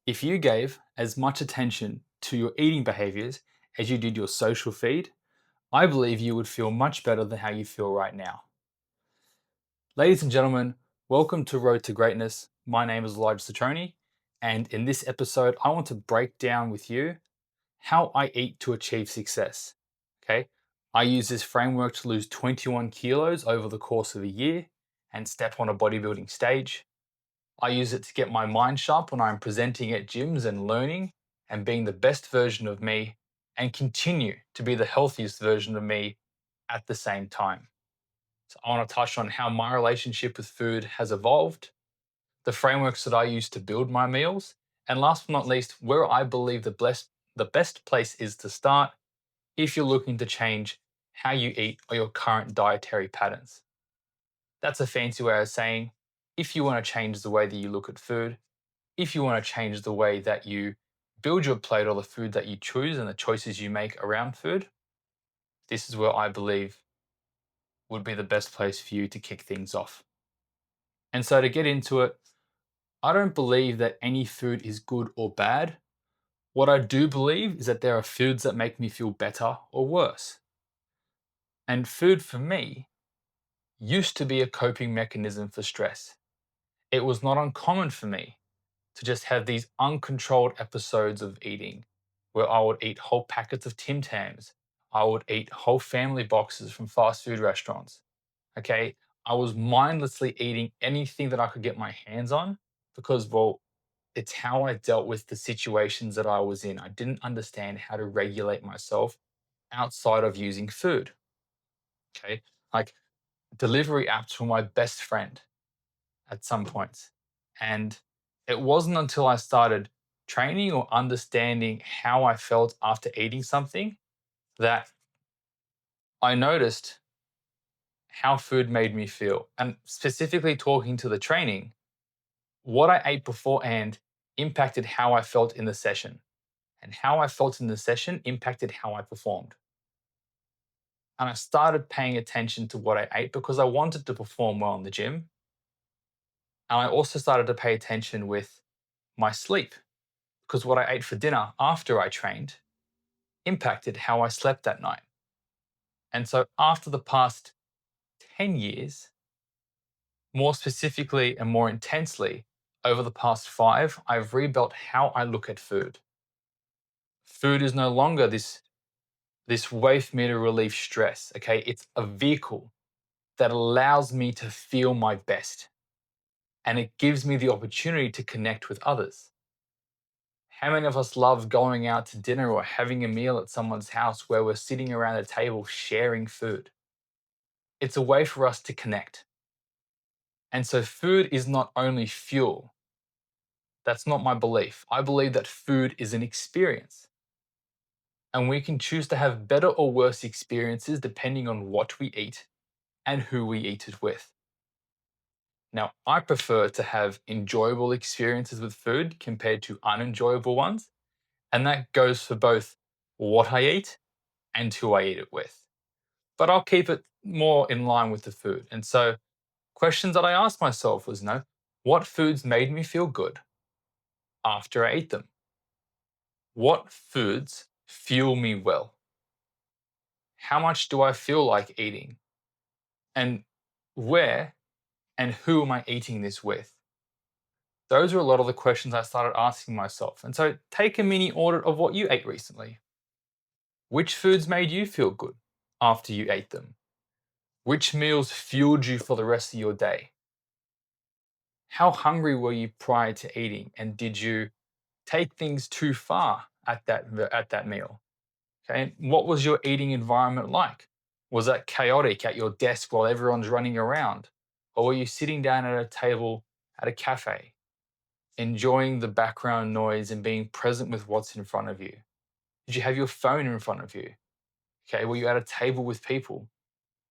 If you gave as much attention to your eating behaviors as you did your social feed, I believe you would feel much better than how you feel right now. Ladies and gentlemen, welcome to Road to Greatness. My name is Elijah Citroni, and in this episode, I want to break down with you how I eat to achieve success. Okay, I use this framework to lose 21 kilos over the course of a year and step on a bodybuilding stage. I use it to get my mind sharp when I'm presenting at gyms and learning and being the best version of me and continue to be the healthiest version of me at the same time. So, I want to touch on how my relationship with food has evolved, the frameworks that I use to build my meals, and last but not least, where I believe the best place is to start if you're looking to change how you eat or your current dietary patterns. That's a fancy way of saying if you want to change the way that you look at food, if you want to change the way that you build your plate or the food that you choose and the choices you make around food, this is where I believe would be the best place for you to kick things off. And so to get into it, I don't believe that any food is good or bad. What I do believe is that there are foods that make me feel better or worse. And food for me used to be a coping mechanism for stress. It was not uncommon for me to just have these uncontrolled episodes of eating where I would eat whole packets of Tim Tams. I would eat whole family boxes from fast food restaurants. Okay. I was mindlessly eating anything that I could get my hands on because, well, it's how I dealt with the situations that I was in. I didn't understand how to regulate myself outside of using food. Okay. Like delivery apps were my best friend at some points. And it wasn't until I started training or understanding how I felt after eating something that I noticed how food made me feel. And specifically talking to the training, what I ate beforehand impacted how I felt in the session. And how I felt in the session impacted how I performed. And I started paying attention to what I ate because I wanted to perform well in the gym. And I also started to pay attention with my sleep because what I ate for dinner after I trained impacted how I slept that night. And so, after the past 10 years, more specifically and more intensely, over the past 5, I've rebuilt how I look at food. Food is no longer this way for me to relieve stress. Okay, it's a vehicle that allows me to feel my best and it gives me the opportunity to connect with others. How many of us love going out to dinner or having a meal at someone's house where we're sitting around a table sharing food? It's a way for us to connect. And so, food is not only fuel. That's not my belief. I believe that food is an experience. And we can choose to have better or worse experiences depending on what we eat and who we eat it with. Now, I prefer to have enjoyable experiences with food compared to unenjoyable ones. And that goes for both what I eat and who I eat it with. But I'll keep it more in line with the food. And so, questions that I asked myself was, what foods made me feel good after I ate them? What foods fuel me well? How much do I feel like eating? And where and who am I eating this with? Those are a lot of the questions I started asking myself. And so take a mini audit of what you ate recently. Which foods made you feel good after you ate them? Which meals fueled you for the rest of your day? How hungry were you prior to eating? And did you take things too far at that meal? Okay. And what was your eating environment like? Was that chaotic at your desk while everyone's running around? Or were you sitting down at a table at a cafe, enjoying the background noise and being present with what's in front of you? Did you have your phone in front of you? Okay. Were you at a table with people?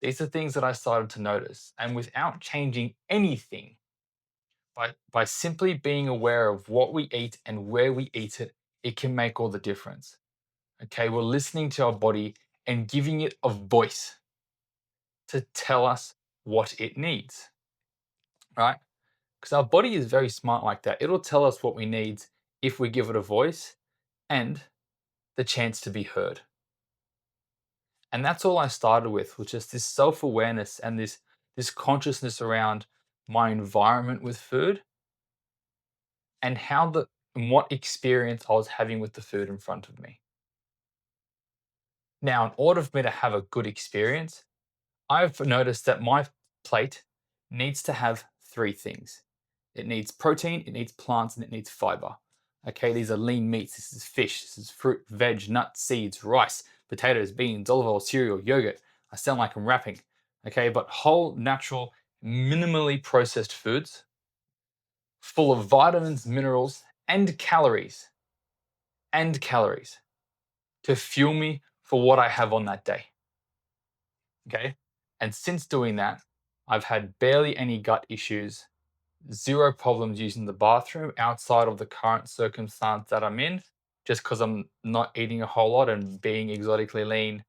These are things that I started to notice. And without changing anything, by simply being aware of what we eat and where we eat it, it can make all the difference. Okay, we're listening to our body and giving it a voice to tell us what it needs, right? Because our body is very smart like that. It'll tell us what we need if we give it a voice and the chance to be heard. And that's all I started with, was just this self-awareness and this consciousness around my environment with food and what experience I was having with the food in front of me. Now, in order for me to have a good experience, I've noticed that my plate needs to have three things. It needs protein, it needs plants, and it needs fiber. Okay, these are lean meats. This is fish, this is fruit, veg, nuts, seeds, rice, potatoes, beans, olive oil, cereal, yogurt. I sound like I'm rapping. Okay, but whole, natural, minimally processed foods full of vitamins, minerals, and calories to fuel me for what I have on that day. Okay. And since doing that, I've had barely any gut issues, zero problems using the bathroom outside of the current circumstance that I'm in, just because I'm not eating a whole lot and being exotically lean.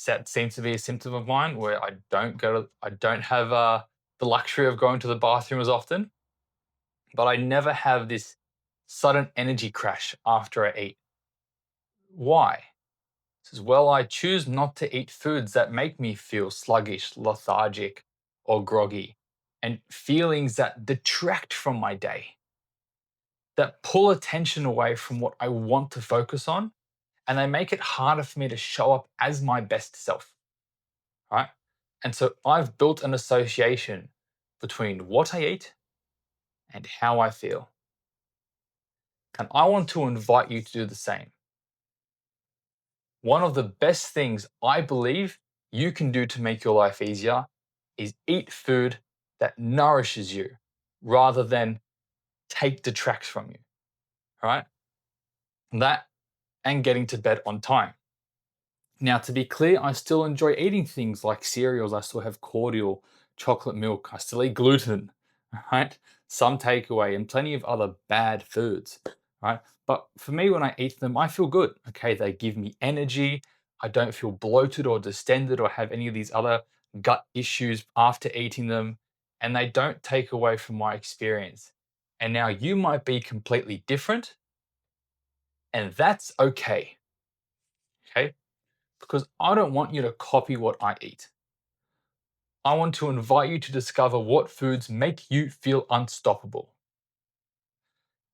That seems to be a symptom of mine where I don't have the luxury of going to the bathroom as often, but I never have this sudden energy crash after I eat. Why? Says, well, I choose not to eat foods that make me feel sluggish, lethargic, or groggy, and feelings that detract from my day, that pull attention away from what I want to focus on, and they make it harder for me to show up as my best self. Right? And so I've built an association between what I eat and how I feel. And I want to invite you to do the same. One of the best things I believe you can do to make your life easier is eat food that nourishes you rather than detracts from you. All right? That and getting to bed on time. Now, to be clear, I still enjoy eating things like cereals. I still have cordial, chocolate milk. I still eat gluten, right? Some takeaway and plenty of other bad foods, right? But for me, when I eat them, I feel good. Okay, they give me energy. I don't feel bloated or distended or have any of these other gut issues after eating them. And they don't take away from my experience. And now you might be completely different, and that's okay. Okay, because I don't want you to copy what I eat. I want to invite you to discover what foods make you feel unstoppable.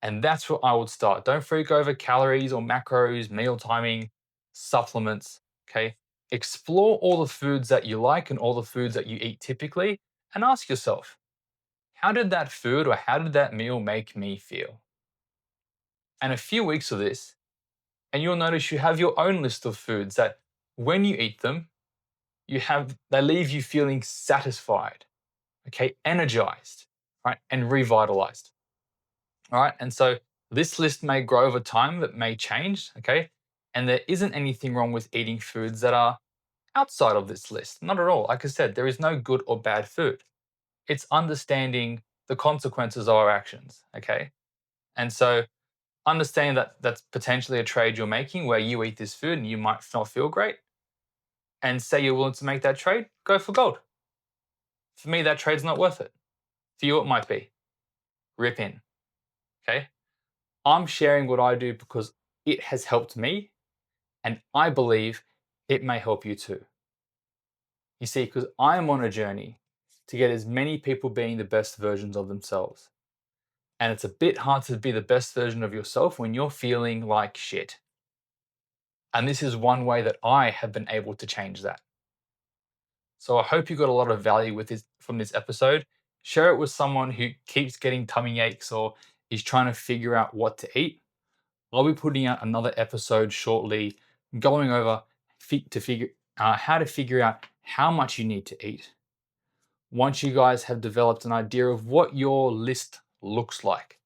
And that's where I would start. Don't freak over calories or macros, meal timing, supplements. Okay. Explore all the foods that you like and all the foods that you eat typically and ask yourself, how did that food or how did that meal make me feel? And a few weeks of this, and you'll notice you have your own list of foods that when you eat them, they leave you feeling satisfied, okay, energized, right, and revitalized. All right. And so this list may grow over time, that may change, okay? And there isn't anything wrong with eating foods that are outside of this list. Not at all. Like I said, there is no good or bad food. It's understanding the consequences of our actions, okay? And so understanding that that's potentially a trade you're making where you eat this food and you might not feel great and say you're willing to make that trade, go for gold. For me, that trade's not worth it. For you, it might be. Rip in, okay? I'm sharing what I do because it has helped me, and I believe it may help you too. You see, because I am on a journey to get as many people being the best versions of themselves. And it's a bit hard to be the best version of yourself when you're feeling like shit. And this is one way that I have been able to change that. So I hope you got a lot of value from this episode. Share it with someone who keeps getting tummy aches or is trying to figure out what to eat. I'll be putting out another episode shortly, going over how to figure out how much you need to eat. Once you guys have developed an idea of what your list looks like,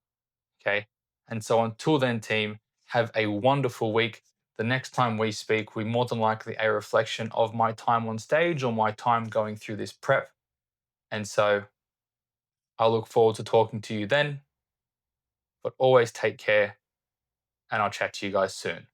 okay? And so until then, team, have a wonderful week. The next time we speak, we more than likely a reflection of my time on stage or my time going through this prep. And so I look forward to talking to you then, but always take care, and I'll chat to you guys soon.